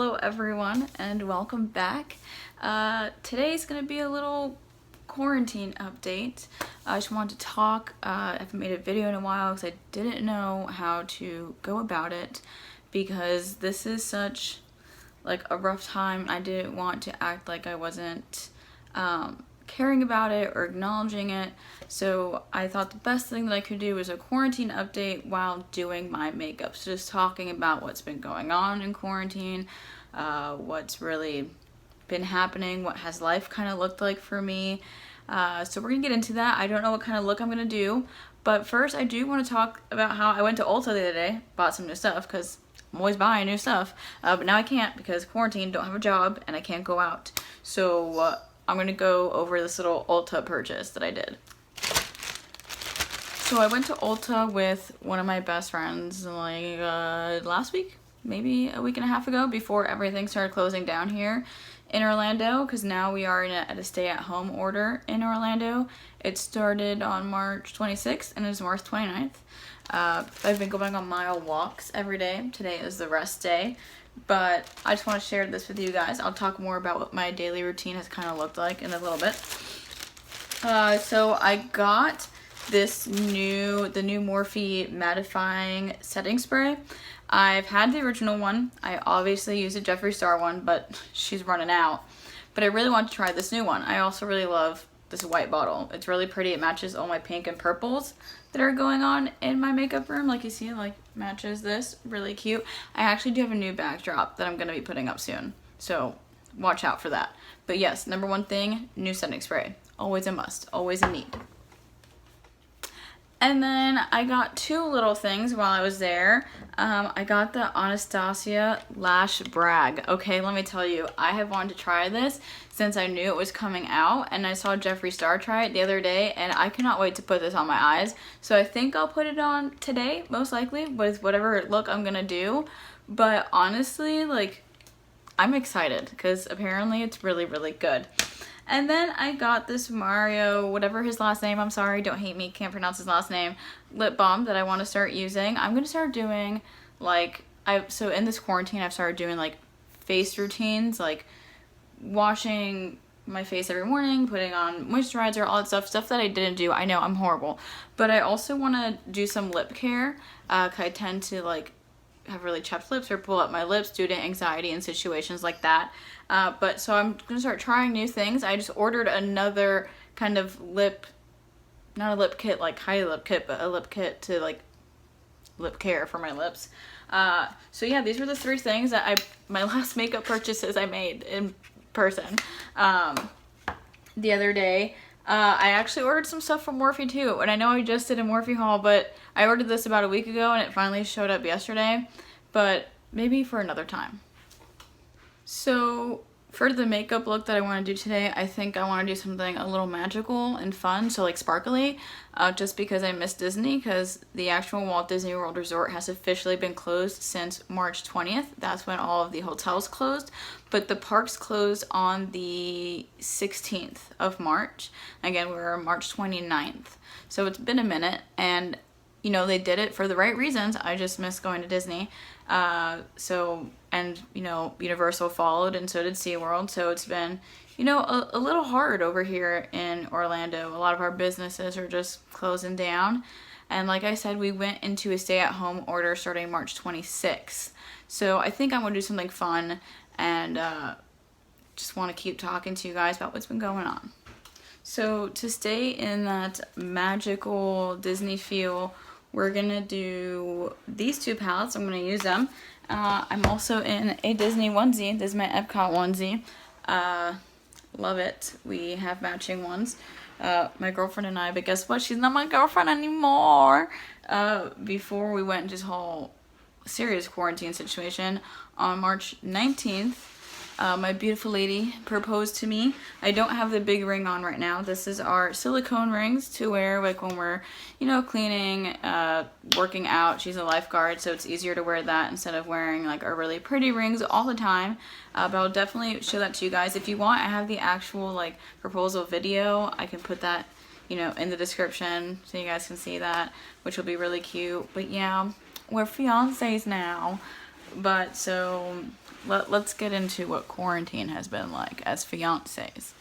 Hello everyone and welcome back. Today's gonna be a little quarantine update. I just wanted to talk. I haven't made a video in a while because I didn't know how to go about it because this is such like a rough time. I didn't want to act like I wasn't caring about it or acknowledging it. So I thought the best thing that I could do was a quarantine update while doing my makeup. So just talking about what's been going on in quarantine, what's really been happening, what has life kind of looked like for me. So we're gonna get into that. I don't know what kind of look I'm gonna do, but first I do want to talk about how I went to Ulta the other day, bought some new stuff because I'm always buying new stuff, but now I can't because quarantine, don't have a job, and I can't go out. So I'm gonna go over this little Ulta purchase that I did. So I went to Ulta with one of my best friends like last week, maybe a week and a half ago, before everything started closing down here in Orlando, because now we are at a stay-at-home order in Orlando. It started on March 26th and is March 29th. I've been going on mile walks every day. Today is the rest day, but I just want to share this with you guys. I'll talk more about what my daily routine has kind of looked like in a little bit. So I got the new Morphe mattifying setting spray. I've had the original one. I obviously used a Jeffree Star one, but she's running out. But I really want to try this new one. I also really love this white bottle. It's really pretty. It matches all my pink and purples that are going on in my makeup room. Like you see, like matches this. Really cute. I actually do have a new backdrop that I'm going to be putting up soon. So watch out for that. But yes, number one thing, new setting spray. Always a must. Always a need. And then I got two little things while I was there. I got the Anastasia Lash Brag. Okay, let me tell you, I have wanted to try this since I knew it was coming out, and I saw Jeffree Star try it the other day, and I cannot wait to put this on my eyes. So I think I'll put it on today, most likely, with whatever look I'm gonna do. But honestly, like, I'm excited because apparently it's really, really good. And then I got this Mario, whatever his last name, I'm sorry, don't hate me, can't pronounce his last name, lip balm that I want to start using. I'm going to start doing, like, so in this quarantine, I've started doing, like, face routines, like, washing my face every morning, putting on moisturizer, all that stuff that I didn't do. I know, I'm horrible. But I also want to do some lip care, because I tend to, like, have really chapped lips or pull up my lips due to anxiety in situations like that. But so I'm gonna start trying new things. I just ordered another kind of not a lip kit like high lip kit, but a lip kit to like lip care for my lips. So yeah, these were the three things that my last makeup purchases I made in person the other day. I actually ordered some stuff from Morphe too, and I know I just did a Morphe haul, but I ordered this about a week ago and it finally showed up yesterday, but maybe for another time. So for the makeup look that I want to do today, I think I want to do something a little magical and fun, so like sparkly, just because I miss Disney, because the actual Walt Disney World Resort has officially been closed since March 20th. That's when all of the hotels closed, but the parks closed on the 16th of March. Again, we're on March 29th, so it's been a minute, and you know, they did it for the right reasons. I just miss going to Disney. And you know, Universal followed, and so did SeaWorld. So it's been, you know, a little hard over here in Orlando. A lot of our businesses are just closing down. And like I said, we went into a stay-at-home order starting March 26th. So I think I'm going to do something fun and just want to keep talking to you guys about what's been going on. So to stay in that magical Disney feel, we're gonna do these two palettes. I'm gonna use them. I'm also in a Disney onesie. This is my Epcot onesie. Love it. We have matching ones. My girlfriend and I, but guess what? She's not my girlfriend anymore. Before we went into this whole serious quarantine situation, on March 19th, my beautiful lady proposed to me. I don't have the big ring on right now. This is our silicone rings to wear like when we're, you know, cleaning, working out. She's a lifeguard, so it's easier to wear that instead of wearing like our really pretty rings all the time. But I'll definitely show that to you guys. If you want, I have the actual like proposal video. I can put that, you know, in the description so you guys can see that, which will be really cute. But yeah, we're fiancés now. But so let's get into what quarantine has been like as fiancés.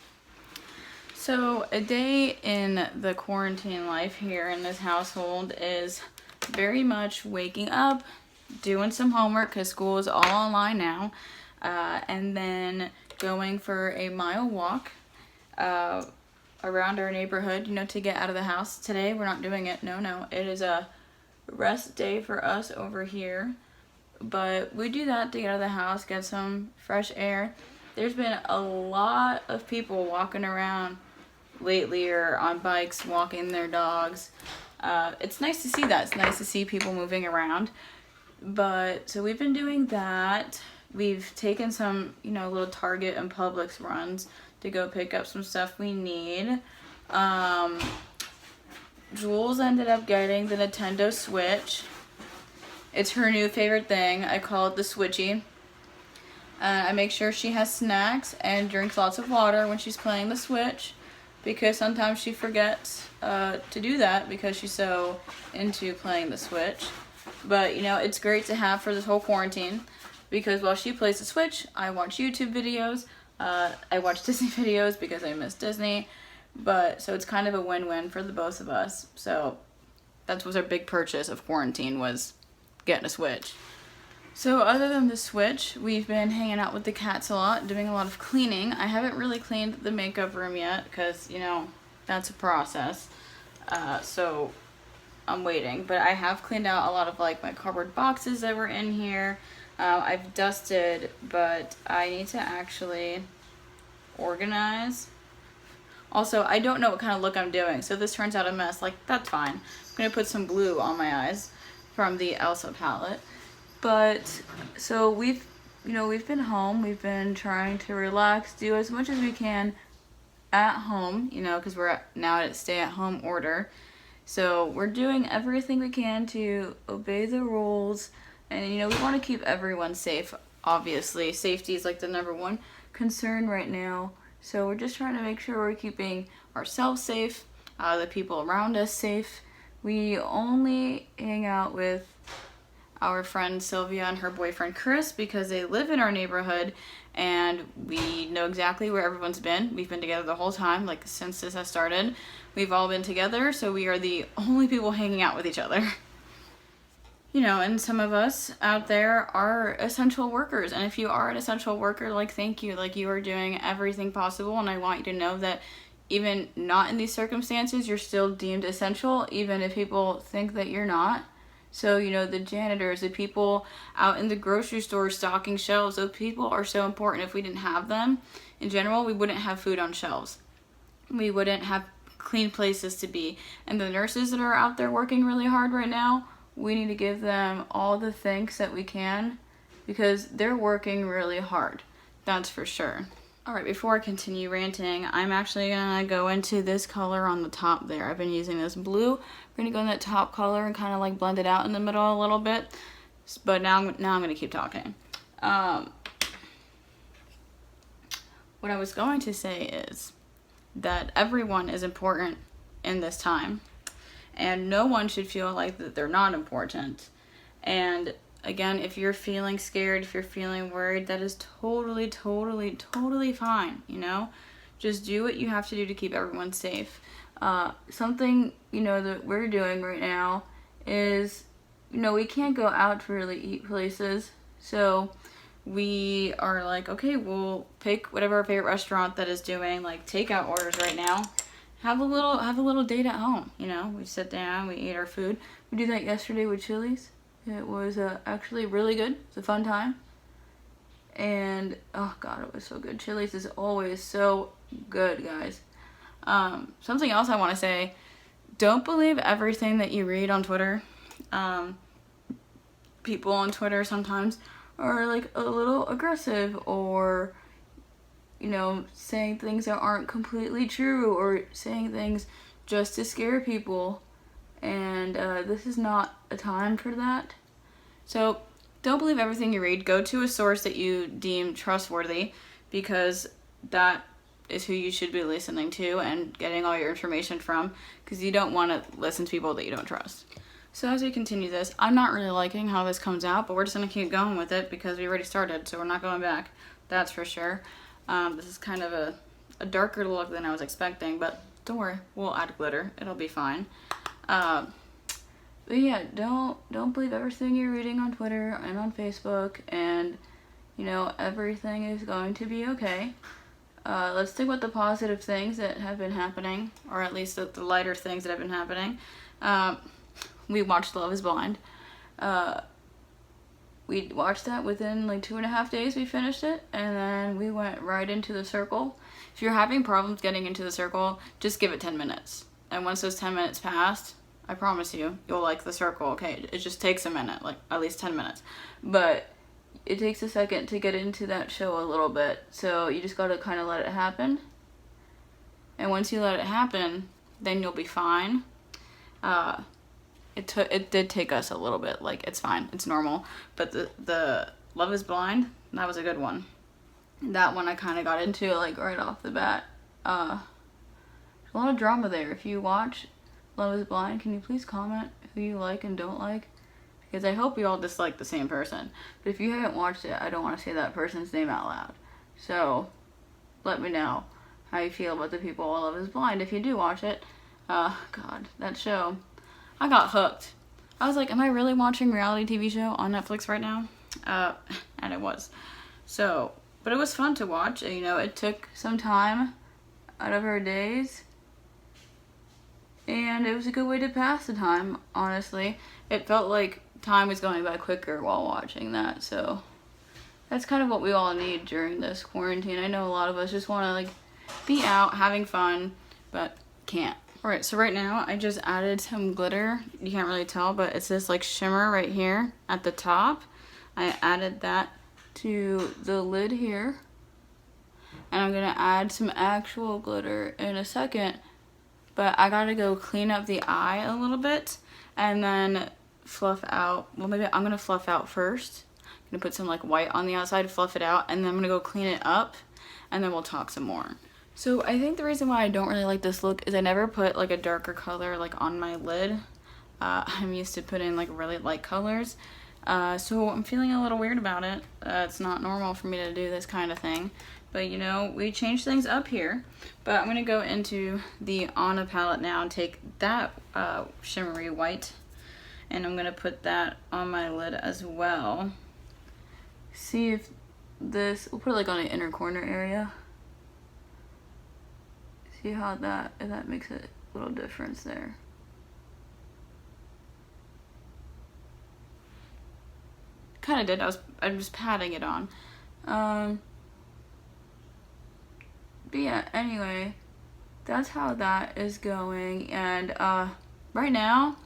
So a day in the quarantine life here in this household is very much waking up, doing some homework because school is all online now, and then going for a mile walk around our neighborhood, you know, to get out of the house. Today we're not doing it. No, it is a rest day for us over here. But we do that to get out of the house, get some fresh air. There's been a lot of people walking around lately or on bikes, walking their dogs. It's nice to see that. It's nice to see people moving around. But so we've been doing that. We've taken some, you know, little Target and Publix runs to go pick up some stuff we need. Jules ended up getting the Nintendo Switch. It's her new favorite thing. I call it the Switchy. I make sure she has snacks and drinks lots of water when she's playing the Switch, because sometimes she forgets to do that because she's so into playing the Switch. But, you know, it's great to have for this whole quarantine, because while she plays the Switch, I watch YouTube videos. I watch Disney videos because I miss Disney. But, so it's kind of a win-win for the both of us. So that was our big purchase of quarantine, was getting a Switch. So other than the Switch, we've been hanging out with the cats a lot, doing a lot of cleaning. I haven't really cleaned the makeup room yet because, you know, that's a process. So I'm waiting. But I have cleaned out a lot of, like, my cardboard boxes that were in here. I've dusted, but I need to actually organize. Also, I don't know what kind of look I'm doing, so if this turns out a mess, like, that's fine. I'm going to put some blue on my eyes from the Elsa palette. But, so we've been home. We've been trying to relax, do as much as we can at home, you know, because we're now at stay-at-home order. So we're doing everything we can to obey the rules. And, you know, we want to keep everyone safe, obviously. Safety is, like, the #1 concern right now. So we're just trying to make sure we're keeping ourselves safe, the people around us safe. We only hang out with our friend Sylvia and her boyfriend Chris because they live in our neighborhood and we know exactly where everyone's been. We've been together the whole time, like since this has started. We've all been together, so we are the only people hanging out with each other. You know, and some of us out there are essential workers, and if you are an essential worker, like, thank you. Like, you are doing everything possible, and I want you to know that even not in these circumstances, you're still deemed essential, even if people think that you're not. So, you know, the janitors, the people out in the grocery store stocking shelves, those people are so important. If we didn't have them, in general, we wouldn't have food on shelves. We wouldn't have clean places to be. And the nurses that are out there working really hard right now, we need to give them all the thanks that we can, because they're working really hard. That's for sure. Alright, before I continue ranting, I'm actually going to go into this color on the top there. I've been using this blue. I'm going to go in that top color and kind of like blend it out in the middle a little bit. But now I'm going to keep talking. What I was going to say is that everyone is important in this time. And no one should feel like that they're not important. And again, if you're feeling scared, if you're feeling worried, that is totally fine, you know? Just do what you have to do to keep everyone safe. Something, you know, that we're doing right now is, you know, we can't go out to really eat places. So we are like, okay, we'll pick whatever our favorite restaurant that is doing, like, takeout orders right now. Have a little date at home, you know? We sit down, we eat our food. We did that yesterday with Chili's. It was actually really good. It's a fun time. And, oh God, it was so good. Chili's is always so good, guys. Something else I want to say, don't believe everything that you read on Twitter. People on Twitter sometimes are like a little aggressive, or, you know, saying things that aren't completely true, or saying things just to scare people. And this is not a time for that. So don't believe everything you read. Go to a source that you deem trustworthy, because that is who you should be listening to and getting all your information from, because you don't want to listen to people that you don't trust. So as we continue this, I'm not really liking how this comes out, but we're just going to keep going with it because we already started, so we're not going back. That's for sure. This is kind of a darker look than I was expecting, but don't worry, we'll add glitter. It'll be fine. But yeah, don't believe everything you're reading on Twitter and on Facebook, and you know, everything is going to be okay. Let's think about the positive things that have been happening, or at least the lighter things that have been happening. We watched Love is Blind. We watched that within like 2.5 days. We finished it, and then we went right into The Circle. If you're having problems getting into The Circle, just give it 10 minutes. And once those 10 minutes passed, I promise you, you'll like The Circle. Okay, it just takes a minute, like at least 10 minutes. But it takes a second to get into that show a little bit, so you just gotta kind of let it happen. And once you let it happen, then you'll be fine. It did take us a little bit, like it's fine, it's normal. But the Love is Blind, that was a good one. That one I kind of got into like right off the bat. There's a lot of drama there. If you watch Love is Blind, can you please comment who you like and don't like? Because I hope you all dislike the same person. But if you haven't watched it, I don't want to say that person's name out loud. So let me know how you feel about the people on Love is Blind if you do watch it. God, that show. I got hooked. I was like, am I really watching a reality TV show on Netflix right now? And it was. So, but it was fun to watch. You know, it took some time out of our days. And it was a good way to pass the time, honestly. It felt like time was going by quicker while watching that. So, that's kind of what we all need during this quarantine. I know a lot of us just want to, like, be out having fun, but can't. Alright, so right now I just added some glitter. You can't really tell, but it's this like shimmer right here at the top. I added that to the lid here. And I'm going to add some actual glitter in a second. But I gotta go clean up the eye a little bit and then fluff out. Well, maybe I'm going to fluff out first. I'm going to put some like white on the outside, fluff it out, and then I'm going to go clean it up, and then we'll talk some more. So I think the reason why I don't really like this look is I never put like a darker color like on my lid. I'm used to putting like really light colors. So I'm feeling a little weird about it. It's not normal for me to do this kind of thing. But you know, we changed things up here. But I'm going to go into the Anna palette now and take that shimmery white. And I'm going to put that on my lid as well. See if this, we'll put it like on the inner corner area. See how if that makes a little difference there. Kind of did. I'm just patting it on. But yeah, anyway, that's how that is going. And right now,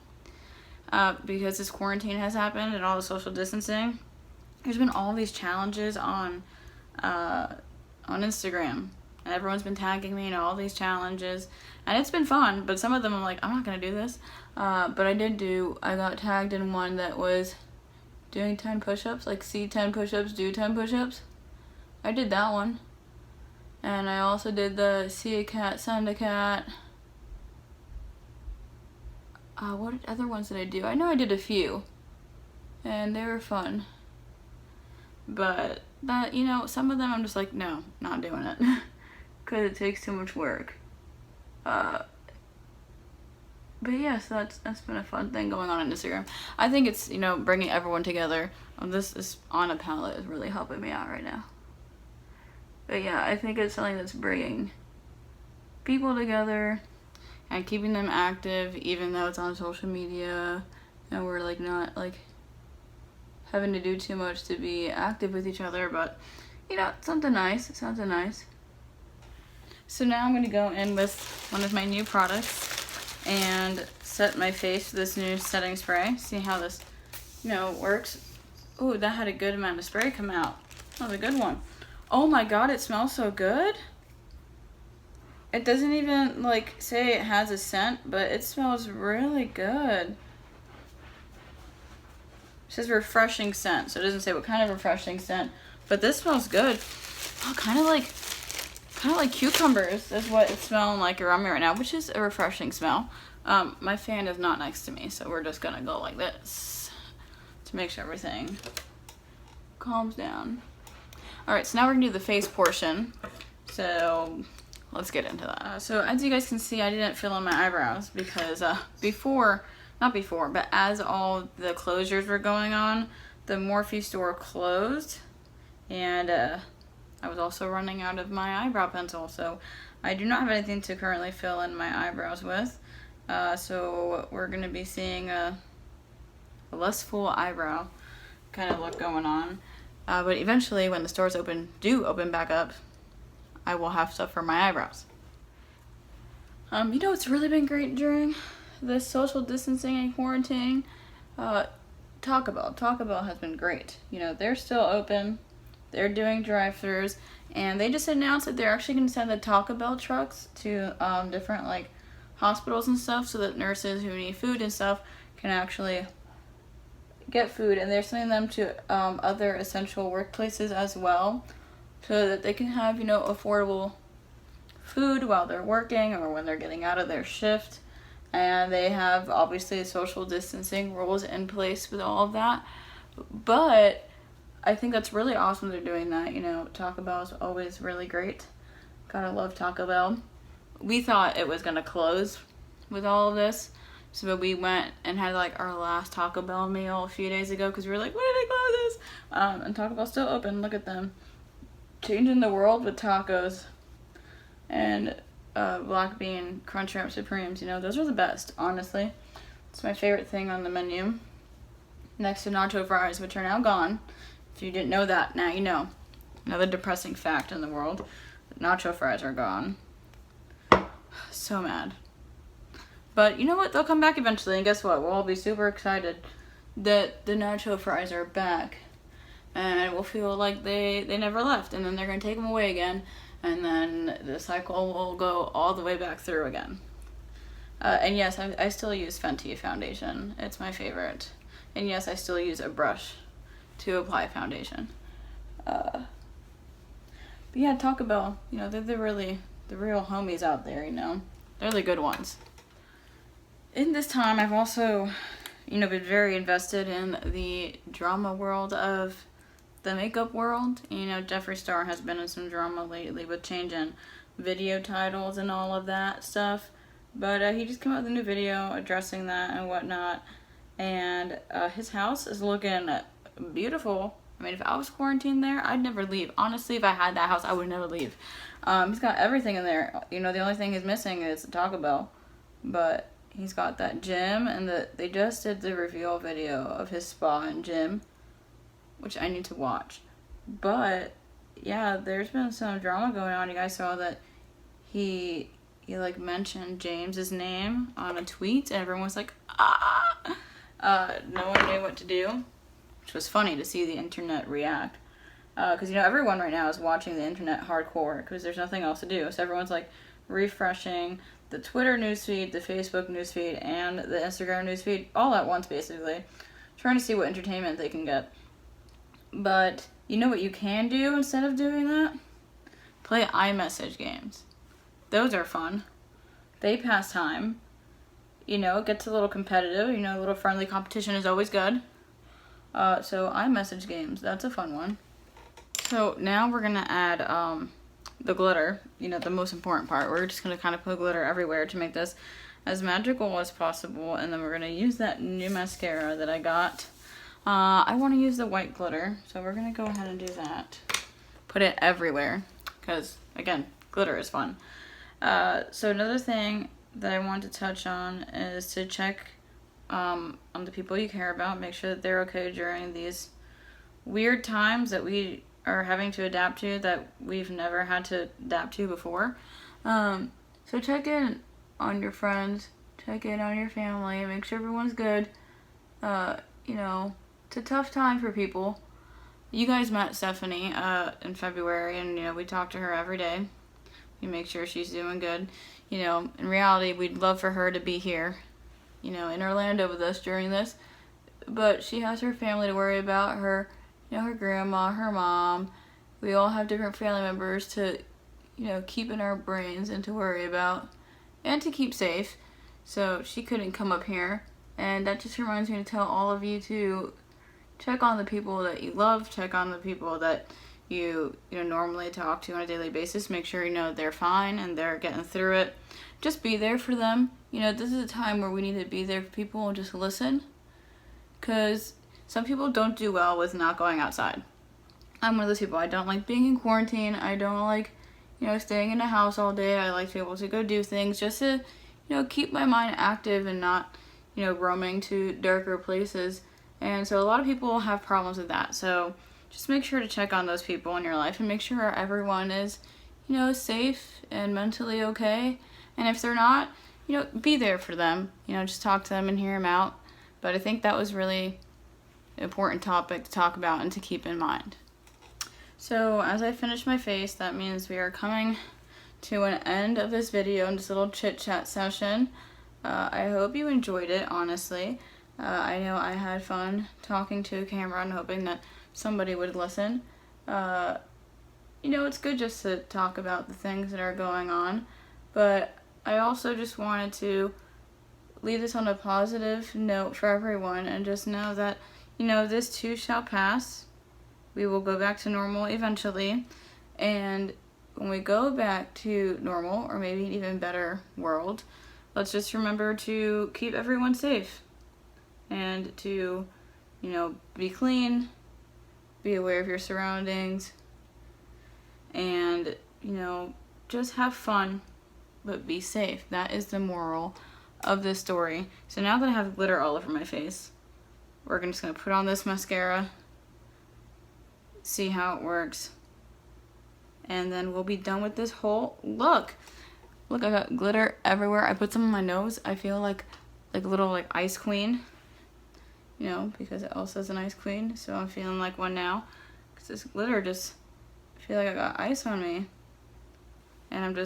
because this quarantine has happened and all the social distancing, there's been all these challenges on Instagram. And everyone's been tagging me in all these challenges. And it's been fun, but some of them I'm like, I'm not going to do this. But I got tagged in one that was doing 10 push-ups, like see 10 push-ups, do 10 push-ups. I did that one. And I also did the see a cat, send a cat. What other ones did I do? I know I did a few. And they were fun. But, you know, some of them I'm just like, no, not doing it. Because it takes too much work. But yeah, so that's been a fun thing going on Instagram. I think it's, you know, bringing everyone together. This Anna palette is really helping me out right now. But yeah, I think it's something that's bringing people together and keeping them active, even though it's on social media and we're like not like having to do too much to be active with each other. But you know, something nice. Something nice. So now I'm going to go in with one of my new products and set my face with this new setting spray. See how this, you know, works. Ooh, that had a good amount of spray come out. That was a good one. Oh my god, it smells so good. It doesn't even, like, say it has a scent, but it smells really good. It says refreshing scent, so it doesn't say what kind of refreshing scent, but this smells good. Oh, kind of like cucumbers is what it's smelling like around me right now, which is a refreshing smell. My fan is not next to me, so we're just gonna go like this to make sure everything calms down. Alright, so now we're gonna do the face portion. So let's get into that. So as you guys can see, I didn't fill in my eyebrows because not before, but as all the closures were going on, the Morphe store closed, and I was also running out of my eyebrow pencil, so I do not have anything to currently fill in my eyebrows with. So we're going to be seeing a less full eyebrow kind of look going on. But eventually, when the stores do open back up, I will have stuff for my eyebrows. You know what's really been great during this social distancing and quarantine? Taco Bell. Taco Bell has been great. You know, they're still open. They're doing drive-thrus, and they just announced that they're actually going to send the Taco Bell trucks to different like hospitals and stuff, so that nurses who need food and stuff can actually get food, and they're sending them to other essential workplaces as well, so that they can have, you know, affordable food while they're working or when they're getting out of their shift. And they have obviously social distancing rules in place with all of that, but I think that's really awesome they're doing that. You know, Taco Bell is always really great. Gotta love Taco Bell. We thought it was gonna close with all of this, so we went and had like our last Taco Bell meal a few days ago because we were like, when did they close this? And Taco Bell's still open. Look at them, changing the world with tacos and black bean Crunchwrap Supremes. You know, those are the best, honestly. It's my favorite thing on the menu, next to nacho fries, which are now gone. If you didn't know that, now you know. Another depressing fact in the world: nacho fries are gone. So mad. But you know what? They'll come back eventually, and guess what? We'll all be super excited that the nacho fries are back, and we'll feel like they never left, and then they're gonna take them away again, and then the cycle will go all the way back through again. And yes, I still use Fenty foundation. It's my favorite. And yes, I still use a brush to apply foundation. But yeah, Taco Bell, you know, they're the real homies out there, you know. They're the good ones. In this time, I've also, you know, been very invested in the drama world of the makeup world. You know, Jeffree Star has been in some drama lately with changing video titles and all of that stuff. But he just came out with a new video addressing that and whatnot. And his house is looking beautiful. I mean, if I was quarantined there, I'd never leave. Honestly, if I had that house, I would never leave. He's got everything in there. You know, the only thing he's missing is the Taco Bell. But he's got that gym, and they just did the reveal video of his spa and gym, which I need to watch. But yeah, there's been some drama going on. You guys saw that he like mentioned James's name on a tweet, and everyone was like, ah! No one knew what to do, which was funny to see the internet react. Because, you know, everyone right now is watching the internet hardcore because there's nothing else to do. So everyone's like refreshing the Twitter newsfeed, the Facebook newsfeed, and the Instagram newsfeed all at once, basically, trying to see what entertainment they can get. But you know what you can do instead of doing that? Play iMessage games. Those are fun. They pass time. You know, it gets a little competitive. You know, a little friendly competition is always good. So iMessage games, that's a fun one. So now we're going to add the glitter, you know, the most important part. We're just going to kind of put glitter everywhere to make this as magical as possible. And then we're going to use that new mascara that I got. I want to use the white glitter, so we're going to go ahead and do that. Put it everywhere because, again, glitter is fun. So another thing that I want to touch on is to check on the people you care about. Make sure that they're okay during these weird times that we are having to adapt to, that we've never had to adapt to before. So check in on your friends, check in on your family, make sure everyone's good. You know, it's a tough time for people. You guys met Stephanie in February, and you know, we talk to her every day. We make sure she's doing good. You know, in reality, we'd love for her to be here, you know, in Orlando with us during this, but she has her family to worry about, her, you know, her grandma, her mom. We all have different family members to, you know, keep in our brains and to worry about and to keep safe. so she couldn't come up here. And that just reminds me to tell all of you to check on the people that you love, check on the people that you normally talk to on a daily basis. Make sure you know they're fine and they're getting through it. Just be there for them. This is a time where we need to be there for people and just listen, because some people don't do well with not going outside. I'm one of those people. I don't like being in quarantine. I don't like staying in a house all day. I like to be able to go do things just to keep my mind active and not roaming to darker places. And so a lot of people have problems with that. So just make sure to check on those people in your life and make sure everyone is safe and mentally okay. And if they're not, be there for them. Just talk to them and hear them out. But I think that was really an important topic to talk about and to keep in mind. So as I finish my face, that means we are coming to an end of this video and this little chit chat session. I hope you enjoyed it, honestly. I know I had fun talking to a camera and hoping that somebody would listen. It's good just to talk about the things that are going on, but I also just wanted to leave this on a positive note for everyone and just know that, this too shall pass. We will go back to normal eventually, and when we go back to normal, or maybe an even better world, let's just remember to keep everyone safe and to, be clean, be aware of your surroundings, and, just have fun, but be safe. That is the moral of this story. So now that I have glitter all over my face, we're just going to put on this mascara, see how it works, and then we'll be done with this whole look. Look, I got glitter everywhere. I put some on my nose. I feel like a little ice queen, because it also is an ice queen, so I'm feeling like one now, because this glitter just, I feel like I got ice on me, and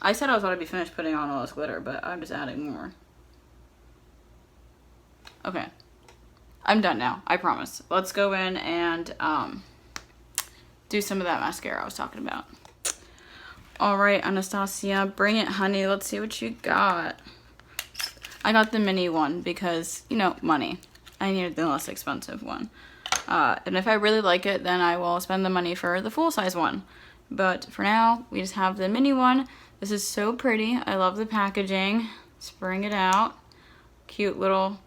I said I was about to be finished putting on all this glitter, but I'm just adding more. Okay, I'm done now, I promise. Let's go in and do some of that mascara I was talking about. All right, Anastasia, bring it, honey. Let's see what you got. I got the mini one because, money. I needed the less expensive one. And if I really like it, then I will spend the money for the full-size one. But for now, we just have the mini one. This is so pretty. I love the packaging. Let's bring it out. Cute little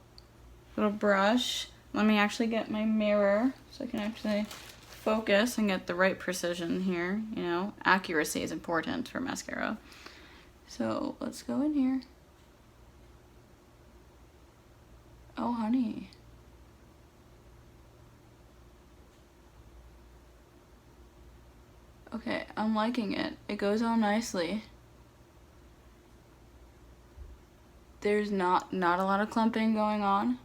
brush. Let me actually get my mirror so I can actually focus and get the right precision here. Accuracy is important for mascara. So let's go in here. Oh, honey. Okay, I'm liking it. It goes on nicely. There's not a lot of clumping going on.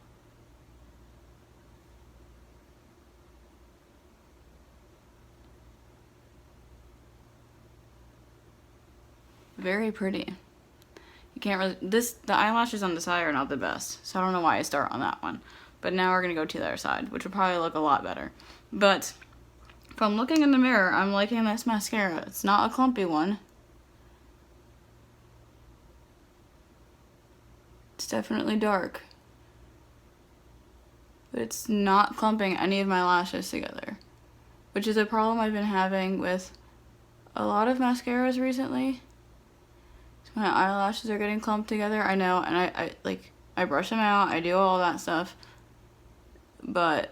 Very pretty. You can't really, the eyelashes on the side are not the best, so I don't know why I start on that one. But now we're gonna go to the other side, which will probably look a lot better. But if I'm looking in the mirror, I'm liking this mascara. It's not a clumpy one. It's definitely dark. But it's not clumping any of my lashes together, which is a problem I've been having with a lot of mascaras recently. My eyelashes are getting clumped together, I know, and I brush them out, I do all that stuff, but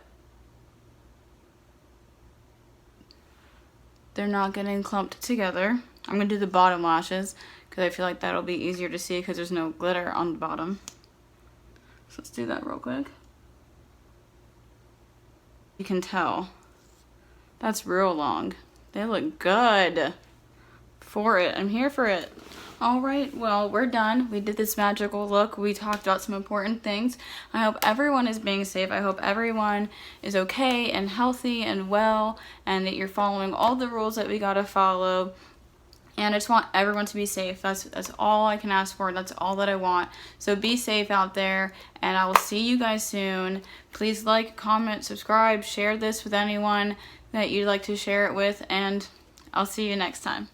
they're not getting clumped together. I'm gonna do the bottom lashes because I feel like that'll be easier to see because there's no glitter on the bottom. So let's do that real quick. You can tell that's real long. They look good for it. I'm here for it. All right, well, we're done. We did this magical look. We talked about some important things. I hope everyone is being safe. I hope everyone is okay and healthy and well, and that you're following all the rules that we gotta follow. And I just want everyone to be safe. That's all I can ask for. That's all that I want. So be safe out there, and I will see you guys soon. Please like, comment, subscribe, share this with anyone that you'd like to share it with, and I'll see you next time.